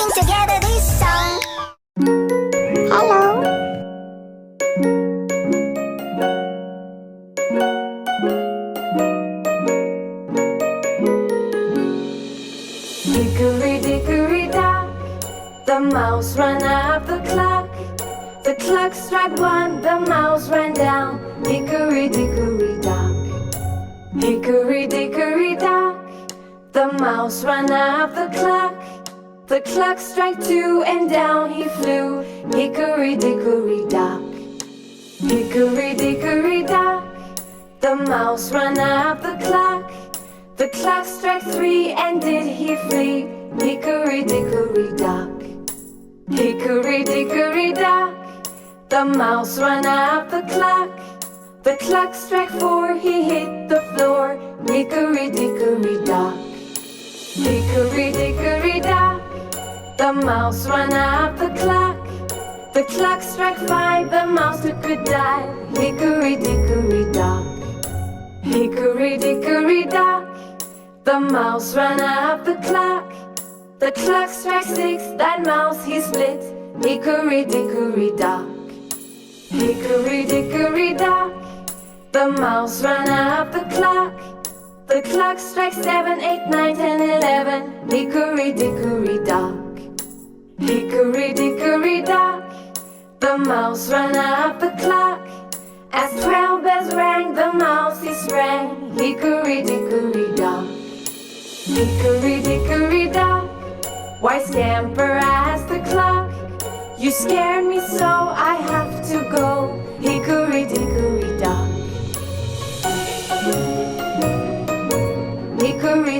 sing together this song. Hello. Hickory dickory dock, the mouse ran up the clock. The clock struck one, the mouse ran down. Hickory dickory dock. Hickory dickory dock, the mouse ran up the clock. The clock struck two and down he flew. Hickory dickory dock. Hickory dickory dock, the mouse ran up the clock. The clock struck three and did he flee. Hickory dickory dock. Hickory dickory dock, the mouse ran up the clock. The clock struck four, he hit the floor. Hickory dickory dock. Hickory dickory dock, the mouse ran up the clock. The clock struck five, the mouse took a dive. Hickory dickory dock. Hickory dickory dock, the mouse ran up the clock. The clock struck six, that mouse he split. Hickory dickory dock. Hickory dickory dock, the mouse ran up the clock. The clock struck 7, 8, 9, 10, 11. Hickory dickory dock. Hickory dickory dock, the mouse ran up the clock. As 12 bells rang, the mouse he sprang. Hickory dickory dock. Hickory dickory dock, why scamper as the clock? You scared me so I have to go. Hickory dickory dock. Hickory